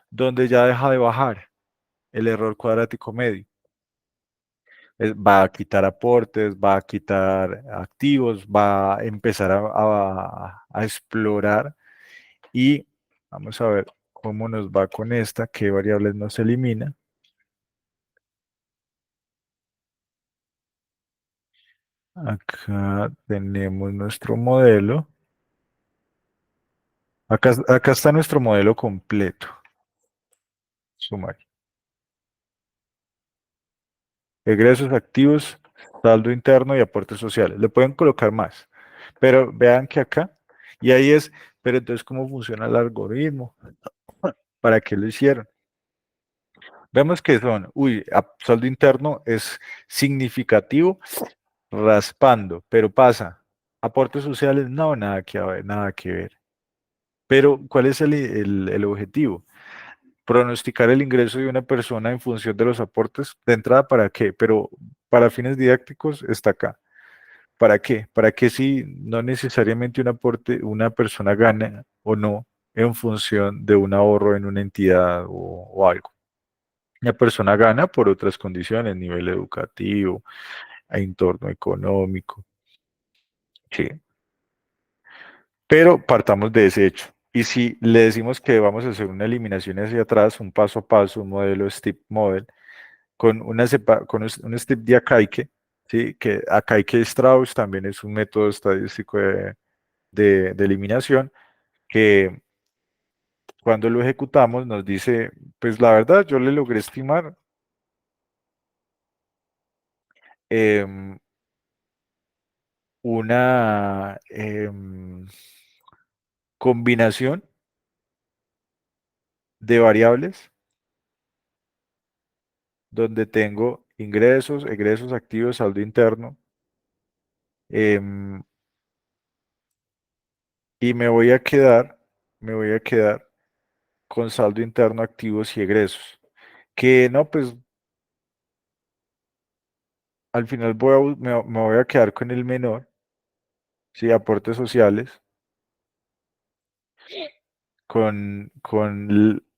Speaker 1: donde ya deja de bajar el error cuadrático medio. Va a quitar aportes, va a quitar activos, va a empezar a explorar y vamos a ver cómo nos va con esta, qué variables nos elimina. Acá tenemos nuestro modelo. Acá está nuestro modelo completo. Sumar. Egresos activos, saldo interno y aportes sociales. Le pueden colocar más. Pero vean que acá, y ahí es, pero entonces, ¿cómo funciona el algoritmo? ¿Para qué lo hicieron? Vemos que son, saldo interno es significativo, raspando, pero pasa. Aportes sociales, no, nada que ver, nada que ver. Pero, ¿cuál es el objetivo? Pronosticar el ingreso de una persona en función de los aportes. De entrada, ¿para qué? Pero para fines didácticos está acá. ¿Para qué? Para que si no necesariamente un aporte, una persona gana o no en función de un ahorro en una entidad o algo. La persona gana por otras condiciones, nivel educativo, entorno económico. Sí. Pero partamos de ese hecho. Y si le decimos que vamos a hacer una eliminación hacia atrás, un paso a paso, un modelo STIP model, con un STIP de Akaike, ¿sí? Que Akaike-Strauss también es un método estadístico de eliminación, que cuando lo ejecutamos nos dice, pues la verdad, yo le logré estimar em, una combinación de variables donde tengo ingresos, egresos activos, saldo interno, em, y me voy a quedar con saldo interno, activos y egresos. Que no, pues al final me voy a quedar con el menor, sí, aportes sociales, con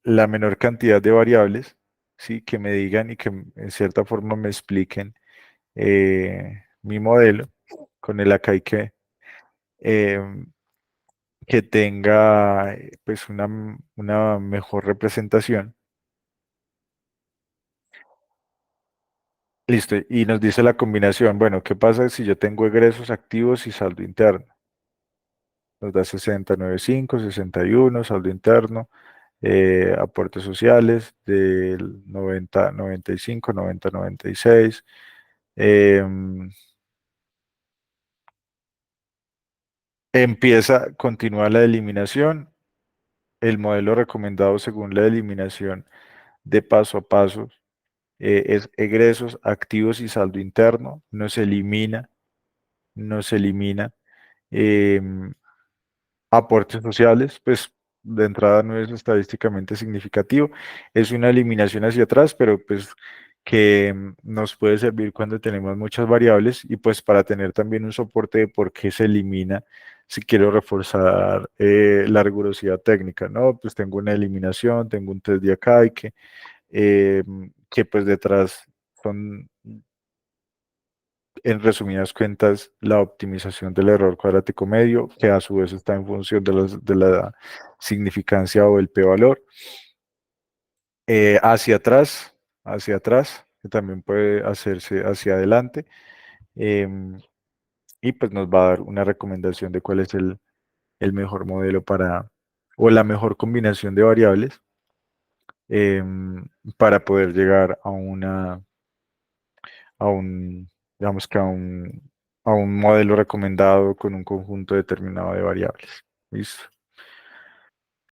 Speaker 1: la menor cantidad de variables, sí, que me digan y que en cierta forma me expliquen mi modelo con el acá que tenga pues una mejor representación. Listo, y nos dice la combinación. Bueno, ¿qué pasa si yo tengo egresos activos y saldo interno? Nos da 60,95, 61, saldo interno, aportes sociales del 90, 95, 90, 96. Continúa la eliminación. El modelo recomendado según la eliminación de paso a paso es egresos, activos y saldo interno. Nos elimina em, aportes sociales, pues de entrada no es estadísticamente significativo. Es una eliminación hacia atrás, pero pues que nos puede servir cuando tenemos muchas variables y pues para tener también un soporte de por qué se elimina si quiero reforzar la rigurosidad técnica, ¿no? Pues tengo una eliminación, tengo un test de acá y que pues detrás son, en resumidas cuentas, la optimización del error cuadrático medio, que a su vez está en función de la significancia o el p-valor. Hacia atrás, que también puede hacerse hacia adelante, em, y pues nos va a dar una recomendación de cuál es el mejor modelo o la mejor combinación de variables em, para poder llegar a un, digamos que a un modelo recomendado con un conjunto determinado de variables. ¿Listo?